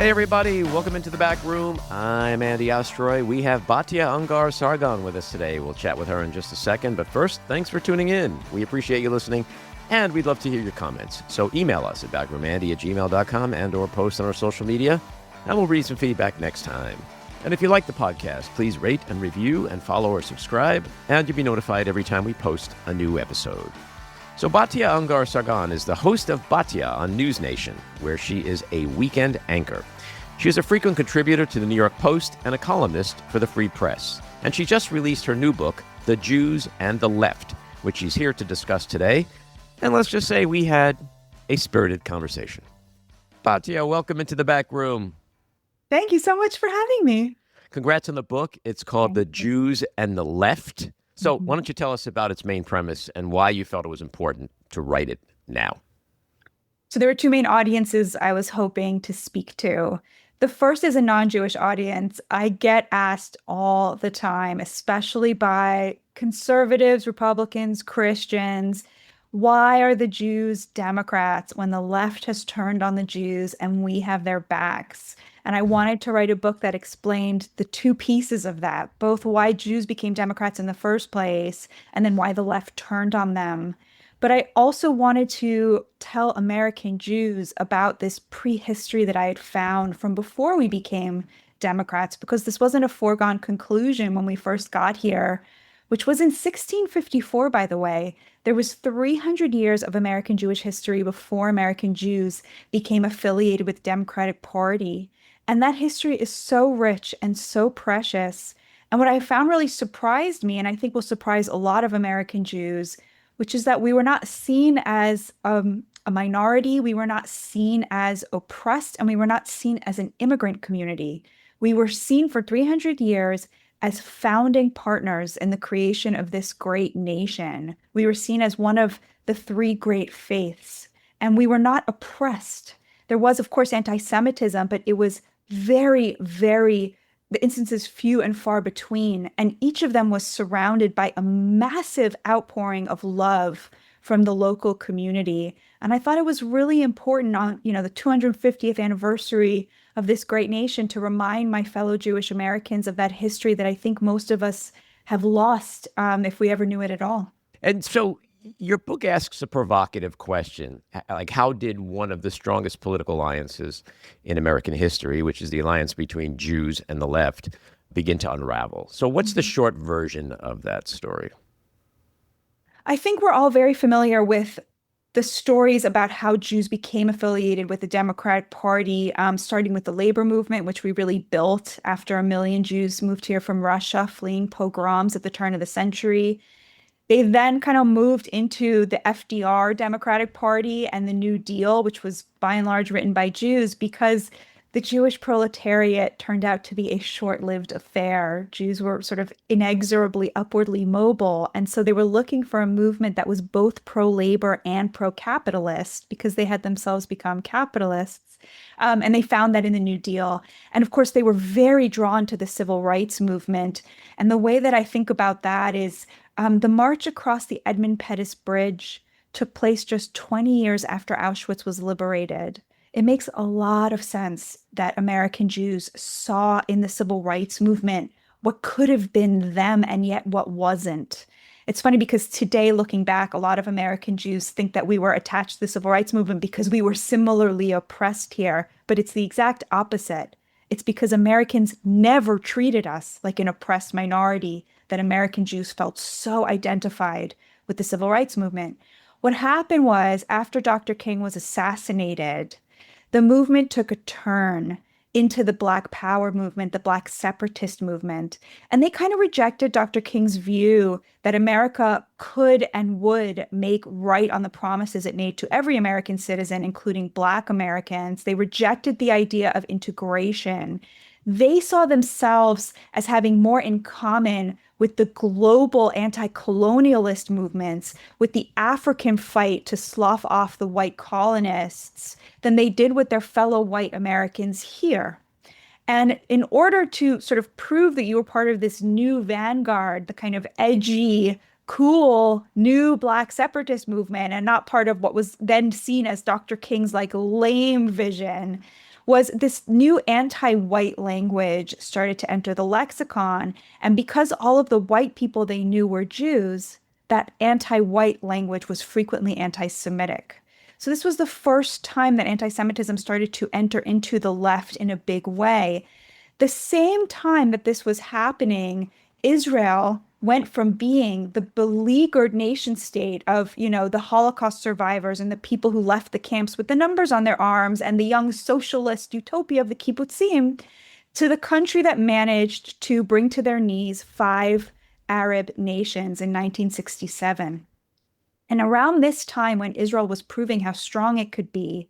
Hey everybody, welcome into the back room. I'm Andy Ostroy. We have Batya Ungar-Sargon with us today. We'll chat with her in just a second, but first, thanks for tuning in. We appreciate you listening, and we'd love to hear your comments. So email us at backroomandy@gmail.com and or post on our social media, and we'll read some feedback next time. And if you like the podcast, please rate and review and follow or subscribe, and you'll be notified every time we post a new episode. So Batya Ungar-Sargon is the host of Batya on NewsNation, where she is a weekend anchor. She is a frequent contributor to the New York Post and a columnist for the Free Press. And she just released her new book, The Jews and the Left, which she's here to discuss today. And let's just say we had a spirited conversation. Batya, welcome into the back room. Thank you so much for having me. Congrats on the book. It's called The Jews and the Left. So why don't you tell us about its main premise and why you felt it was important to write it now? So there were two main audiences I was hoping to speak to. The first is a non-Jewish audience. I get asked all the time, especially by conservatives, Republicans, Christians, why are the Jews Democrats when the left has turned on the Jews and we have their backs? And I wanted to write a book that explained the two pieces of that, both why Jews became Democrats in the first place and then why the left turned on them. But I also wanted to tell American Jews about this prehistory that I had found from before we became Democrats, because this wasn't a foregone conclusion when we first got here, which was in 1654, by the way. There was 300 years of American Jewish history before American Jews became affiliated with the Democratic Party. And that history is so rich and so precious. And what I found really surprised me, and I think will surprise a lot of American Jews, which is that we were not seen as a minority, we were not seen as oppressed, and we were not seen as an immigrant community. We were seen for 300 years as founding partners in the creation of this great nation. We were seen as one of the three great faiths, and we were not oppressed. There was, of course, antisemitism, but it was the instances few and far between. And each of them was surrounded by a massive outpouring of love from the local community. And I thought it was really important on, the 250th anniversary of this great nation to remind my fellow Jewish Americans of that history that I think most of us have lost, if we ever knew it at all. And so your book asks a provocative question, like how did one of the strongest political alliances in American history, which is the alliance between Jews and the left, begin to unravel? So what's the short version of that story? I think we're all very familiar with the stories about how Jews became affiliated with the Democratic Party, starting with the labor movement, which we really built after 1 million Jews moved here from Russia, fleeing pogroms at the turn of the century. They then kind of moved into the FDR Democratic Party and the New Deal, which was by and large written by Jews, because the Jewish proletariat turned out to be a short-lived affair. Jews were sort of inexorably upwardly mobile, and so they were looking for a movement that was both pro-labor and pro-capitalist, because they had themselves become capitalists. And they found that in the New Deal. And of course, they were very drawn to the civil rights movement. And the way that I think about that is the march across the Edmund Pettus Bridge took place just 20 years after Auschwitz was liberated. It makes a lot of sense that American Jews saw in the civil rights movement what could have been them and yet what wasn't. It's funny because today, looking back, a lot of American Jews think that we were attached to the civil rights movement because we were similarly oppressed here, but it's the exact opposite. It's because Americans never treated us like an oppressed minority that American Jews felt so identified with the civil rights movement. What happened was, after Dr. King was assassinated, the movement took a turn into the Black Power movement, the Black separatist movement. And they kind of rejected Dr. King's view that America could and would make right on the promises it made to every American citizen, including Black Americans. They rejected the idea of integration. They saw themselves as having more in common with the global anti-colonialist movements, with the African fight to slough off the white colonists, than they did with their fellow white Americans here. And in order to sort of prove that you were part of this new vanguard, the kind of edgy, cool, new Black separatist movement, and not part of what was then seen as Dr. King's like lame vision, was this new anti-white language started to enter the lexicon. And because all of the white people they knew were Jews, that anti-white language was frequently anti-Semitic. So this was the first time that anti-Semitism started to enter into the left in a big way. The same time that this was happening, Israel went from being the beleaguered nation state of, the Holocaust survivors and the people who left the camps with the numbers on their arms and the young socialist utopia of the kibbutzim to the country that managed to bring to their knees 5 Arab nations in 1967. And around this time, when Israel was proving how strong it could be,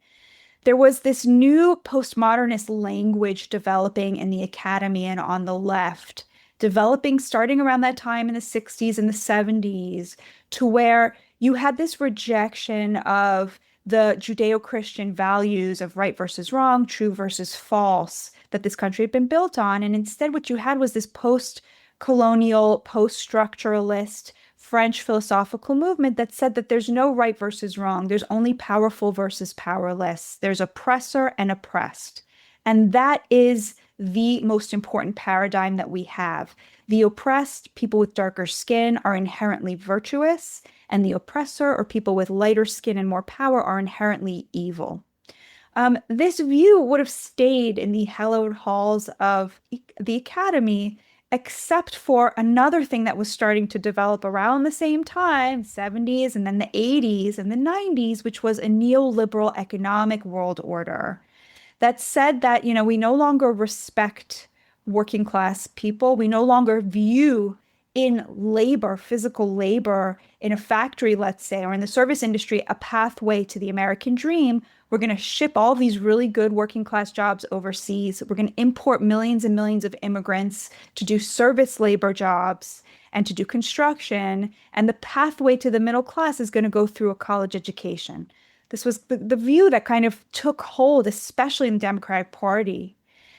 there was this new postmodernist language developing in the academy and on the left, developing starting around that time in the 60s and the 70s, to where you had this rejection of the Judeo-Christian values of right versus wrong, true versus false, that this country had been built on. And instead, what you had was this post-colonial, post-structuralist French philosophical movement that said that there's no right versus wrong. There's only powerful versus powerless. There's oppressor and oppressed. And that is the most important paradigm that we have. The oppressed, people with darker skin, are inherently virtuous, and the oppressor, or people with lighter skin and more power, are inherently evil. This view would have stayed in the hallowed halls of the academy, except for another thing that was starting to develop around the same time, 70s and then the 80s and the 90s, which was a neoliberal economic world order that said that, we no longer respect working class people. We no longer view in labor, physical labor in a factory, let's say, or in the service industry, a pathway to the American dream. We're going to ship all these really good working class jobs overseas. We're going to import millions and millions of immigrants to do service labor jobs and to do construction. And the pathway to the middle class is going to go through a college education. This was the view that kind of took hold, especially in the Democratic Party.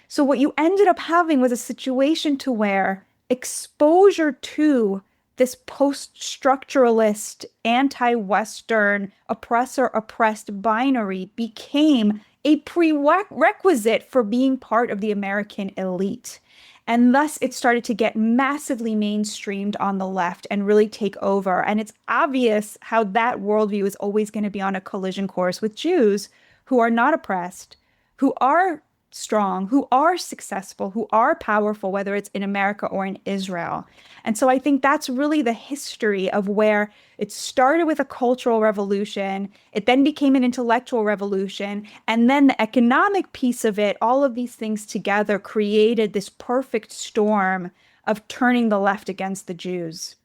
So what you ended up having was a situation to where exposure to this post-structuralist, anti-Western, oppressor-oppressed binary became a prerequisite for being part of the American elite. And thus it started to get massively mainstreamed on the left and really take over. And it's obvious how that worldview is always going to be on a collision course with Jews who are not oppressed, who are strong, who are successful, who are powerful, whether it's in America or in Israel. And so I think that's really the history of where it started with a cultural revolution. It then became an intellectual revolution. And then the economic piece of it, all of these things together created this perfect storm of turning the left against the Jews.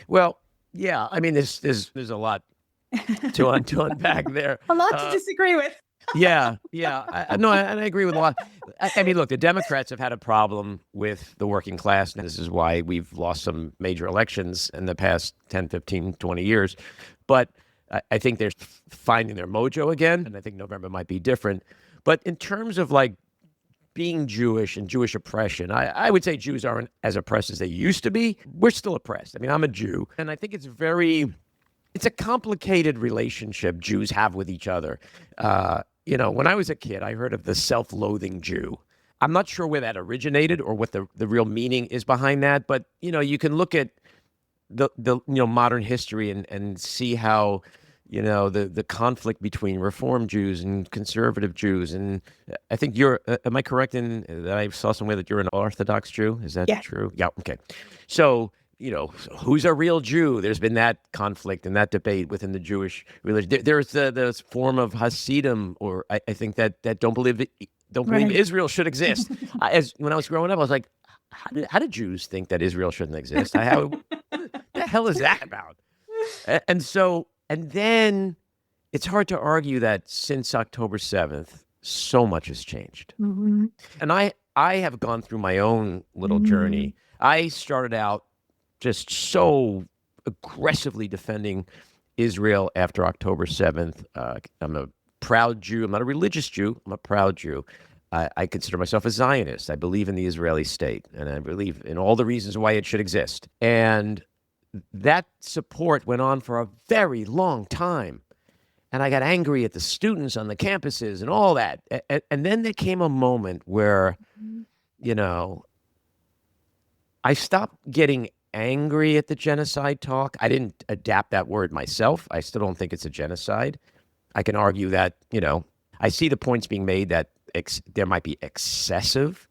Well, yeah, I mean, there's a lot to unpack there. A lot to disagree with. Yeah. No, and I agree with a lot. I mean, look, the Democrats have had a problem with the working class. And this is why we've lost some major elections in the past 10, 15, 20 years. But I think they're finding their mojo again. And I think November might be different. But in terms of like being Jewish and Jewish oppression, I would say Jews aren't as oppressed as they used to be. We're still oppressed. I mean, I'm a Jew. And I think it's a complicated relationship Jews have with each other. When I was a kid, I heard of the self-loathing Jew. I'm not sure where that originated or what the real meaning is behind that. But, you can look at the modern history and see how, the conflict between Reform Jews and conservative Jews. And I think am I correct in that I saw somewhere that you're an Orthodox Jew? Is that true? Yeah. Okay. So, who's a real Jew? There's been that conflict and that debate within the Jewish religion. There's the form of Hasidim, or I think that don't believe Israel should exist. When I was growing up, I was like, how did Jews think that Israel shouldn't exist? What the hell is that about? And then it's hard to argue that since October 7th, so much has changed. Mm-hmm. And I have gone through my own little journey. I started out just so aggressively defending Israel after October 7th. I'm a proud Jew. I'm not a religious Jew. I'm a proud Jew. I consider myself a Zionist. I believe in the Israeli state, and I believe in all the reasons why it should exist. And that support went on for a very long time. and I got angry at the students on the campuses and all that. And then there came a moment where, you know, I stopped getting angry at the genocide talk. I didn't adapt that word myself. I still don't think it's a genocide. I can argue that, you know, I see the points being made that there might be excessive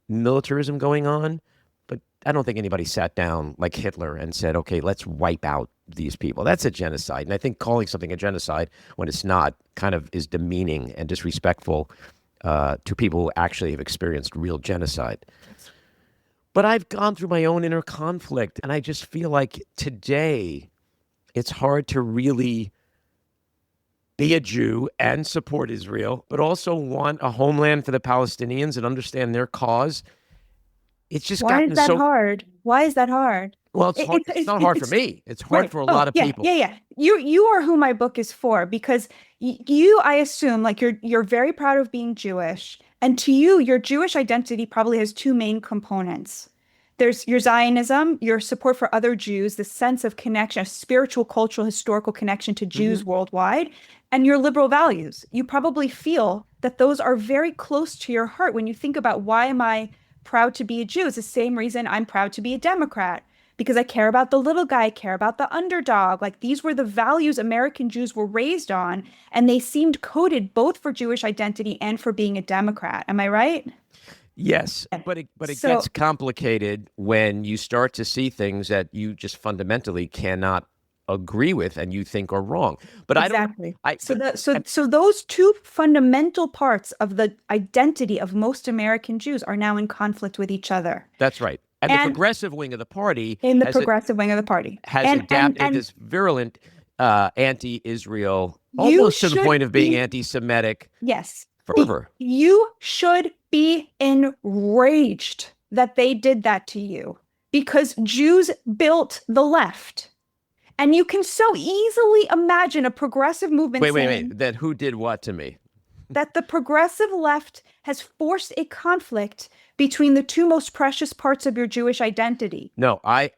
militarism going on, but I don't think anybody sat down like Hitler and said, okay, let's wipe out these people. That's a genocide. And I think calling something a genocide when it's not kind of is demeaning and disrespectful to people who actually have experienced real genocide. But I've gone through my own inner conflict, and I just feel like today it's hard to really be a Jew and support Israel, but also want a homeland for the Palestinians and understand their cause. It's just Why is that hard? Why is that hard? Well, it's hard. It's not hard for me. It's hard for a lot of people. Yeah. You are who my book is for, because you, I assume, like you're very proud of being Jewish, and to you, your Jewish identity probably has two main components. There's your Zionism, your support for other Jews, the sense of connection, a spiritual, cultural, historical connection to Jews worldwide, and your liberal values. You probably feel that those are very close to your heart when you think about, why am I proud to be a Jew? It's the same reason I'm proud to be a Democrat, because I care about the little guy, I care about the underdog. Like, these were the values American Jews were raised on, and they seemed coded both for Jewish identity and for being a Democrat. Am I right? Yes, but it gets complicated when you start to see things that you just fundamentally cannot agree with and you think are wrong. But exactly. So those two fundamental parts of the identity of most American Jews are now in conflict with each other. That's right. And the progressive wing of the party has adapted this virulent anti-Israel, almost to the point of being anti-Semitic. Yes. Fervor. You should be enraged that they did that to you, because Jews built the left. And you can so easily imagine a progressive movement Wait. That who did what to me? That the progressive left has forced a conflict between the two most precious parts of your Jewish identity. No, I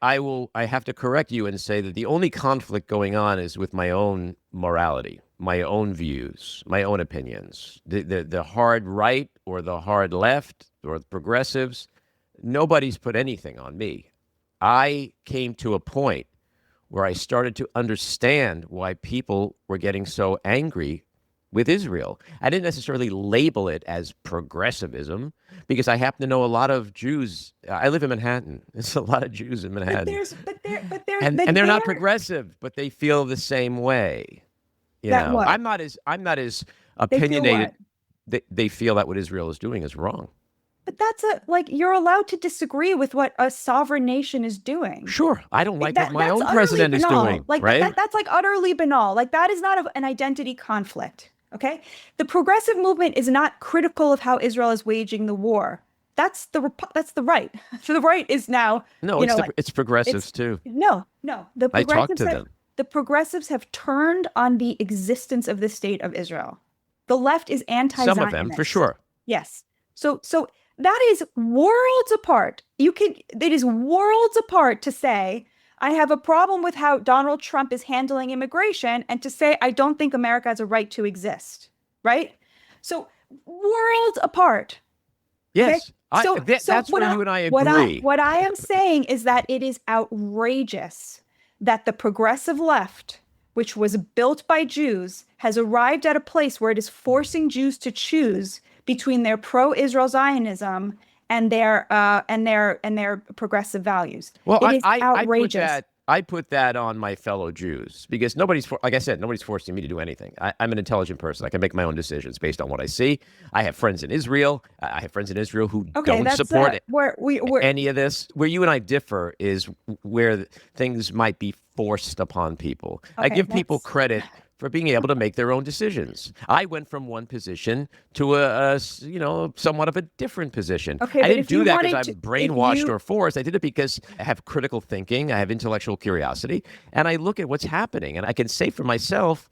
have to correct you and say that the only conflict going on is with my own morality, my own views, my own opinions. The hard right or the hard left or the progressives, nobody's put anything on me. I came to a point where I started to understand why people were getting so angry with Israel. I didn't necessarily label it as progressivism, because I happen to know a lot of Jews. I live in Manhattan. There's a lot of Jews in Manhattan. And they're not progressive, but they feel the same way. You know, what? I'm not as opinionated. They feel that what Israel is doing is wrong. But that's you're allowed to disagree with what a sovereign nation is doing. Sure. I don't like what my own president is doing. Right? That's like utterly banal. Like, that is not an identity conflict. Okay. The progressive movement is not critical of how Israel is waging the war. That's the right. So the right is now. No, it's progressives too. No. I talked to them. The progressives have turned on the existence of the state of Israel. The left is anti-Zionist. Some of them, for sure. Yes. So that is worlds apart. It is worlds apart to say, I have a problem with how Donald Trump is handling immigration, and to say, I don't think America has a right to exist. Right? So worlds apart. Yes. Okay? That's where you and I agree. What I am saying is that it is outrageous that the progressive left, which was built by Jews, has arrived at a place where it is forcing Jews to choose between their pro-Israel Zionism and their progressive values. Well, it is outrageous. I put that on my fellow Jews, because like I said, nobody's forcing me to do anything. I'm an intelligent person. I can make my own decisions based on what I see. I have friends in Israel. I have friends in Israel who don't support any of this. Where you and I differ is where things might be forced upon people. Okay, I give people credit for being able to make their own decisions. I went from one position to a somewhat of a different position. Okay, I didn't do that because I'm brainwashed or forced. I did it because I have critical thinking, I have intellectual curiosity, and I look at what's happening, and I can say for myself,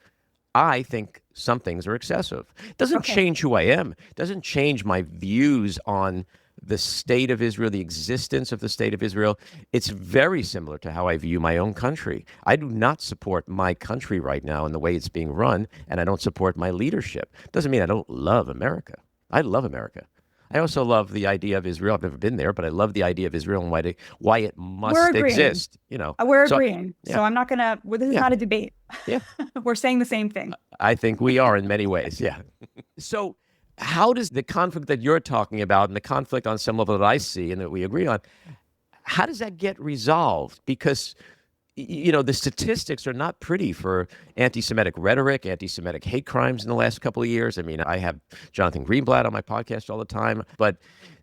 I think some things are excessive. It doesn't change who I am. It doesn't change my views on the state of Israel, the existence of the state of Israel. It's very similar to how I view my own country. I do not support my country right now in the way it's being run, and I don't support my leadership. Doesn't mean I don't love America. I love America. I also love the idea of Israel. I've never been there, but I love the idea of Israel and why it must exist. We're So, agreeing. yeah, So I'm not gonna. Well, this is yeah, not a debate. yeah. We're saying the same thing. I think we are in many ways. Yeah. So, how does the conflict that you're talking about and the conflict on some level that I see and that we agree on, how does that get resolved? Because, the statistics are not pretty for anti-Semitic rhetoric, anti-Semitic hate crimes in the last couple of years. I mean, I have Jonathan Greenblatt on my podcast all the time, but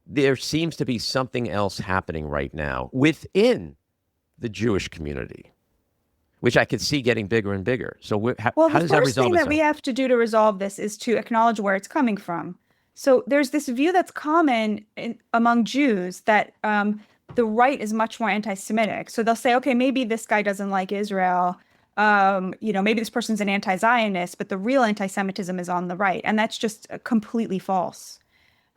there seems to be something else happening right now within the Jewish community, which I could see getting bigger and bigger. So how does that resolve itself? The first thing that we have to do to resolve this is to acknowledge where it's coming from. So there's this view that's common among Jews that the right is much more anti-Semitic. So they'll say, okay, maybe this guy doesn't like Israel. Maybe this person's an anti-Zionist, but the real anti-Semitism is on the right. And that's just completely false.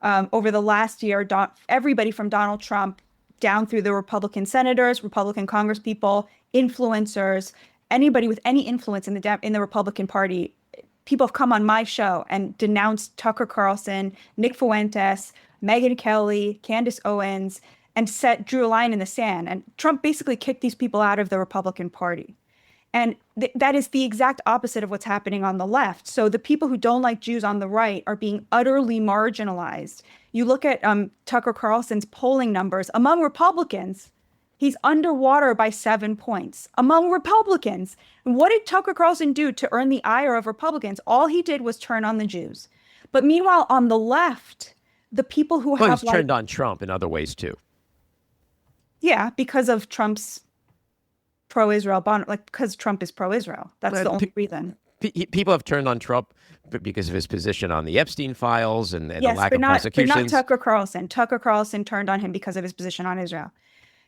Over the last year, everybody from Donald Trump down through the Republican senators, Republican congresspeople, influencers, anybody with any influence in the Republican Party, people have come on my show and denounced Tucker Carlson, Nick Fuentes, Megyn Kelly, Candace Owens, and drew a line in the sand. And Trump basically kicked these people out of the Republican Party. And that is the exact opposite of what's happening on the left. So the people who don't like Jews on the right are being utterly marginalized. You look at Tucker Carlson's polling numbers among Republicans, he's underwater by 7 points among Republicans. And what did Tucker Carlson do to earn the ire of Republicans? All he did was turn on the Jews. But meanwhile, on the left, the people who have he's turned on Trump in other ways too. Yeah, because of Trump's pro-Israel bond, because Trump is pro-Israel. That's the only reason. People have turned on Trump because of his position on the Epstein files and the lack of prosecutions. But not Tucker Carlson. Tucker Carlson turned on him because of his position on Israel.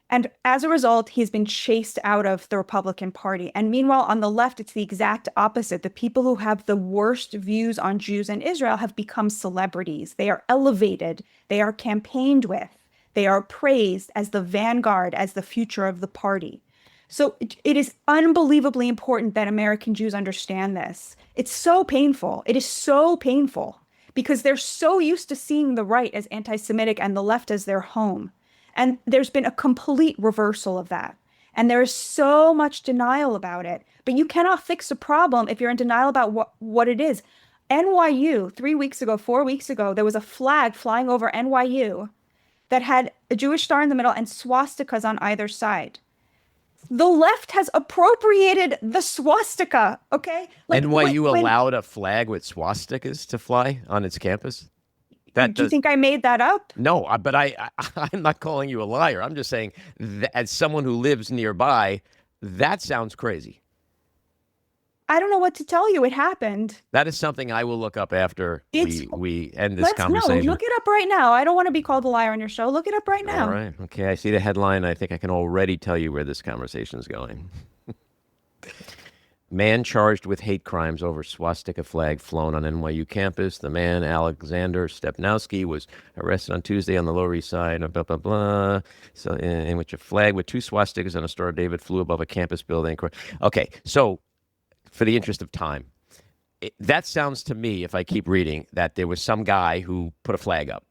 And as a result, he's been chased out of the Republican Party. And meanwhile, on the left, it's the exact opposite. The people who have the worst views on Jews and Israel have become celebrities. They are elevated. They are campaigned with. They are praised as the vanguard, as the future of the party. So it is unbelievably important that American Jews understand this. It's so painful. It is so painful because they're so used to seeing the right as anti-Semitic and the left as their home. And there's been a complete reversal of that. And there is so much denial about it. But you cannot fix a problem if you're in denial about what it is. NYU, 4 weeks ago, there was a flag flying over NYU that had a Jewish star in the middle and swastikas on either side. The left has appropriated the swastika, okay? NYU allowed a flag with swastikas to fly on its campus? Do you think I made that up? No, but I'm not calling you a liar. I'm just saying, as someone who lives nearby, that sounds crazy. I don't know what to tell you. It happened. That is something I will look up after we end this conversation. No, look it up right now. I don't want to be called a liar on your show. Look it up right now. All right. Okay. I see the headline. I think I can already tell you where this conversation is going. Man charged with hate crimes over swastika flag flown on NYU campus. The man, Alexander Stepnowski, was arrested on Tuesday on the Lower East Side, blah, blah, blah. So in which a flag with two swastikas and a Star of David flew above a campus building. Okay. So, for the interest of time, that sounds to me, if I keep reading, that there was some guy who put a flag up.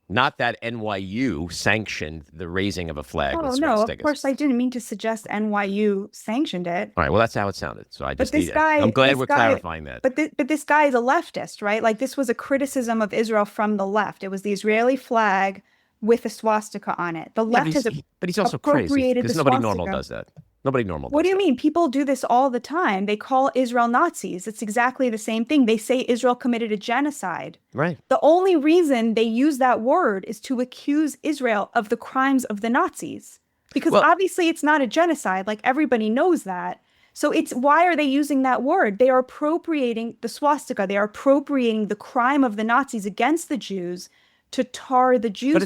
Not that NYU sanctioned the raising of a flag with swastikas. No, of course I didn't mean to suggest NYU sanctioned it. All right, well, that's how it sounded. So I'm glad we're clarifying that. But this guy is a leftist, right? Like, this was a criticism of Israel from the left. It was the Israeli flag with a swastika on it. The left but he's also crazy because nobody normal does that. Nobody normal does What do you mean? People do this all the time. They call Israel Nazis. It's exactly the same thing. They say Israel committed a genocide. Right. The only reason they use that word is to accuse Israel of the crimes of the Nazis. Because obviously it's not a genocide. Like, everybody knows that. So why are they using that word? They are appropriating the swastika. They are appropriating the crime of the Nazis against the Jews to tar the Jews. But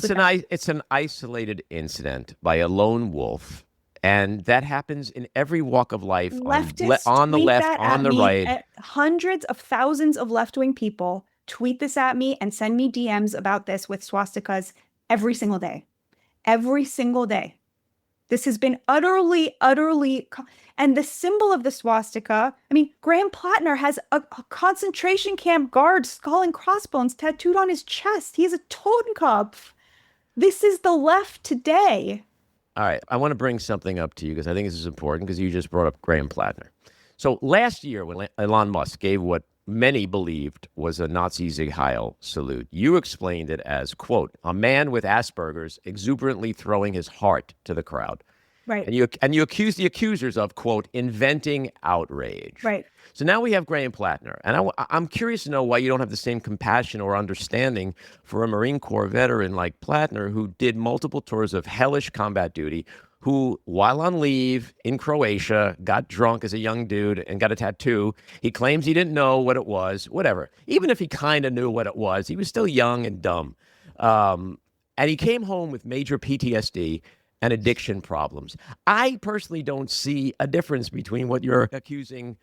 it's an isolated incident by a lone wolf. And that happens in every walk of life, Leftists on the left, on the right. Hundreds of thousands of left-wing people tweet this at me and send me DMs about this with swastikas every single day. Every single day. This has been utterly, and the symbol of the swastika, I mean, Graham Plattner has a concentration camp guard skull and crossbones tattooed on his chest. He has a Totenkopf. This is the left today. All right. I want to bring something up to you because I think this is important because you just brought up Graham Plattner. So last year when Elon Musk gave what many believed was a Nazi Sieg Heil salute, you explained it as, quote, a man with Asperger's exuberantly throwing his heart to the crowd. Right. And you accuse the accusers of, quote, inventing outrage. Right. So now we have Graham Plattner. And I'm curious to know why you don't have the same compassion or understanding for a Marine Corps veteran like Plattner, who did multiple tours of hellish combat duty, who, while on leave in Croatia, got drunk as a young dude and got a tattoo. He claims he didn't know what it was, whatever. Even if he kind of knew what it was, he was still young and dumb. And he came home with major PTSD and addiction problems. I personally don't see a difference between what you're accusing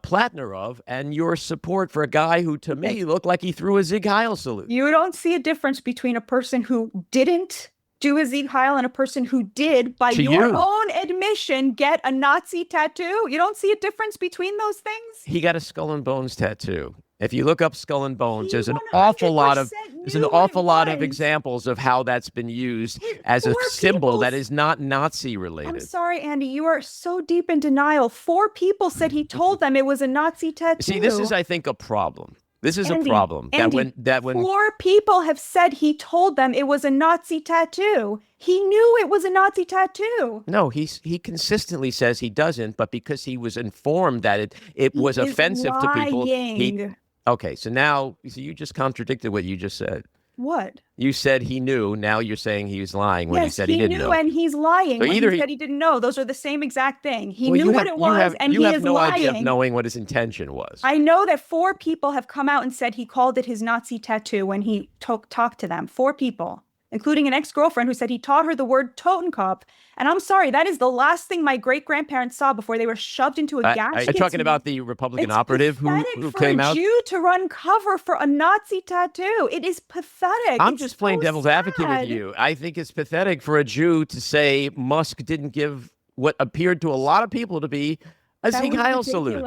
Plattner of and your support for a guy who, to me, looked like he threw a Sieg Heil salute. You don't see a difference between a person who didn't do a Sieg Heil and a person who did, by your own admission, get a Nazi tattoo. You don't see a difference between those things? He got a skull and bones tattoo. If you look up skull and bones, there's an awful lot of examples of how that's been used as a symbol that is not Nazi related. I'm sorry, Andy, you are so deep in denial. 4 people said he told them it was a Nazi tattoo. See, this is, I think, a problem. This is Andy, a problem. Andy, that when 4 people have said he told them it was a Nazi tattoo. He knew it was a Nazi tattoo. No, he consistently says he doesn't, but because he was informed that it was offensive to people. Okay, so now you just contradicted what you just said. What? You said he knew. Now you're saying he was lying when he said he didn't know. Yes, he knew and he's lying So when he said he didn't know. Those are the same exact thing. He knew what it was and he is lying. You have no idea of knowing what his intention was. I know that 4 people have come out and said he called it his Nazi tattoo when he talked to them. 4 people, including an ex-girlfriend who said he taught her the word Totenkopf. And I'm sorry, that is the last thing my great-grandparents saw before they were shoved into a gas. Are you talking about the Republican operative who came out? It's pathetic for a Jew to run cover for a Nazi tattoo. It is pathetic. I'm just playing devil's advocate with you. I think it's pathetic for a Jew to say Musk didn't give what appeared to a lot of people to be a Sieg Heil salute.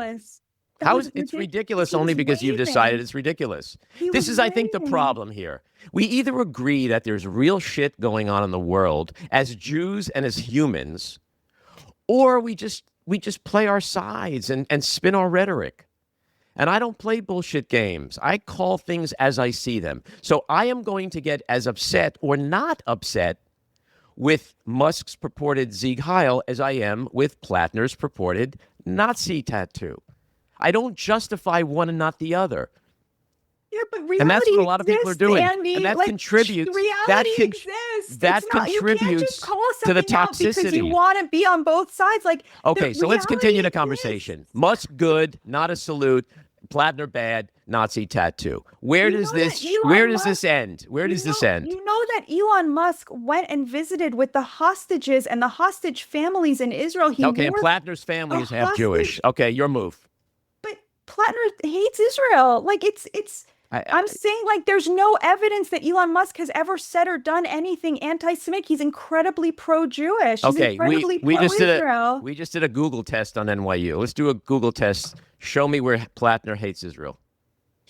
It's ridiculous only because you've decided it's ridiculous. This is, I think, the problem here. We either agree that there's real shit going on in the world as Jews and as humans, or we just play our sides and spin our rhetoric. And I don't play bullshit games. I call things as I see them. So I am going to get as upset or not upset with Musk's purported Sieg Heil as I am with Plattner's purported Nazi tattoo. I don't justify one and not the other. Yeah, but reality and that's what a lot of people are doing. Andy, and that contributes. Reality exists. That contributes you can't just call to the something out toxicity. Because you want to be on both sides. Okay, so let's continue the conversation. Musk good, not a salute. Plattner bad, Nazi tattoo. Where does this end? Where does this end? You know that Elon Musk went and visited with the hostages and the hostage families in Israel. And Plattner's family is half Jewish. Okay, your move. But Plattner hates Israel. I'm saying there's no evidence that Elon Musk has ever said or done anything anti-Semitic. He's incredibly pro-Jewish. Okay, we just did a Google test on NYU. Let's do a Google test. Show me where Plattner hates Israel.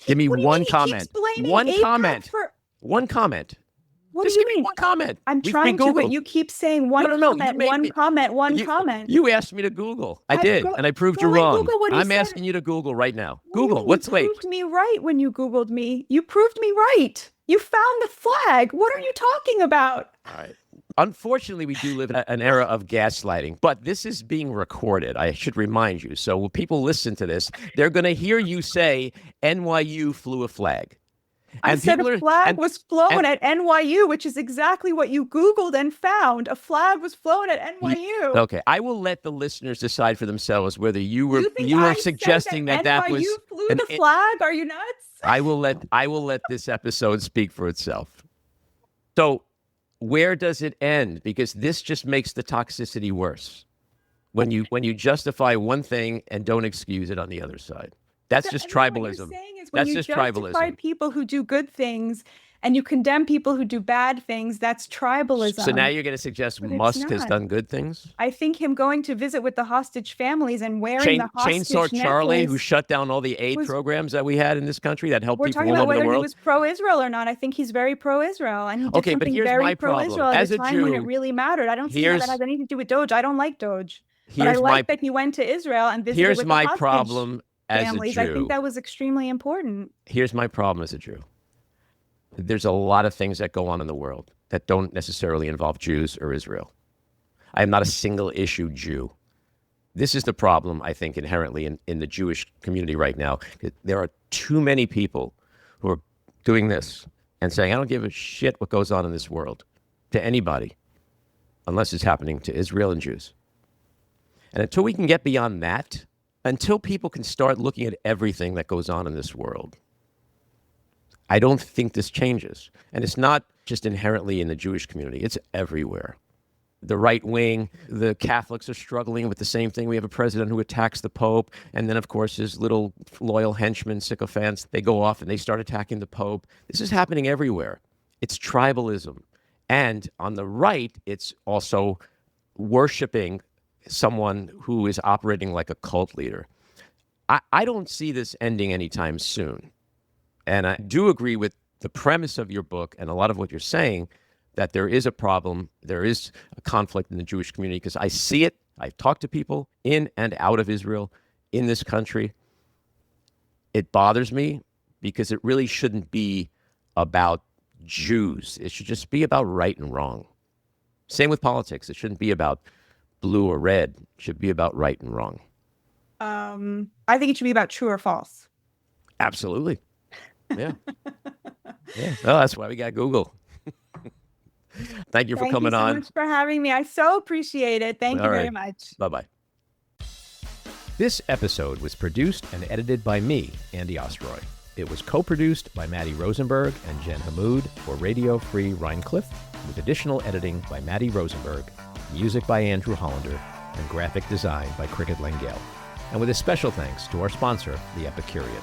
Give me one comment. One comment. One comment. What do you mean? One comment. I'm trying to, but you keep saying one comment. You asked me to Google. I did, and I proved you wrong. I'm asking you to Google right now. Google. Wait. You proved me right when you Googled me. You proved me right. You found the flag. What are you talking about? All right. Unfortunately, we do live in an era of gaslighting, but this is being recorded. I should remind you. So when people listen to this, they're going to hear you say NYU flew a flag. I said a flag was flown at NYU, which is exactly what you Googled and found. A flag was flown at NYU. Okay, I will let the listeners decide for themselves whether you were suggesting that was NYU flew the flag. Are you nuts? I will let this episode speak for itself. So, where does it end? Because this just makes the toxicity worse. When you justify one thing and don't excuse it on the other side. That's just tribalism. That's just tribalism. Justify people who do good things and you condemn people who do bad things, that's tribalism. So now you're going to suggest But it's Musk has not. done good things? I think him going to visit with the hostage families and wearing the hostage Chainsaw Charlie, necklace who shut down all the aid programs that we had in this country that helped We're people talking all about over the whether he world. was pro-Israel or not. I think he's very pro-Israel, and he did Okay, but something here's very my problem. pro-Israel at As a a time when it Jew, really mattered. I don't see how that has anything to do with Doge. I don't like Doge, but I here's like that he went to Israel and visited Here's with my the hostage problem as a families. Jew. I think that was extremely important. Here's my problem as a Jew. There's a lot of things that go on in the world that don't necessarily involve Jews or Israel. I am not a single issue Jew. This is the problem, I think, inherently in the Jewish community right now. There are too many people who are doing this and saying, I don't give a shit what goes on in this world to anybody unless it's happening to Israel and Jews. And until we can get beyond that, until people can start looking at everything that goes on in this world, I don't think this changes. And it's not just inherently in the Jewish community. It's everywhere. The right wing, the Catholics are struggling with the same thing. We have a president who attacks the Pope. And then, of course, his little loyal henchmen, sycophants, they go off and they start attacking the Pope. This is happening everywhere. It's tribalism. And on the right, it's also worshiping someone who is operating like a cult leader. I don't see this ending anytime soon. And I do agree with the premise of your book and a lot of what you're saying, that there is a problem, there is a conflict in the Jewish community, because I see it. I've talked to people in and out of Israel, in this country. It bothers me because it really shouldn't be about Jews. It should just be about right and wrong. Same with politics. It shouldn't be about blue or red. It should be about right and wrong. I think it should be about true or false. Absolutely. Yeah. Yeah. Well, that's why we got Google. Thank you for coming on. Thank you so much for having me. I so appreciate it. Thank you very much. Bye-bye. This episode was produced and edited by me, Andy Ostroy. It was co-produced by Matty Rosenberg and Jen Hammoud for Radio Free Rhiniecliff, with additional editing by Matty Rosenberg, music by Andrew Hollander, and graphic design by Cricket Lengyel. And with a special thanks to our sponsor, The Epicurean.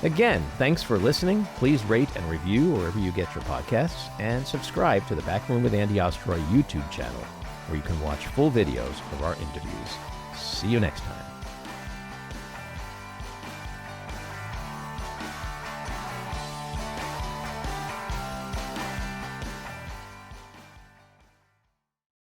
Again, thanks for listening. Please rate and review wherever you get your podcasts, and subscribe to the Backroom with Andy Ostroy YouTube channel, where you can watch full videos of our interviews. See you next time.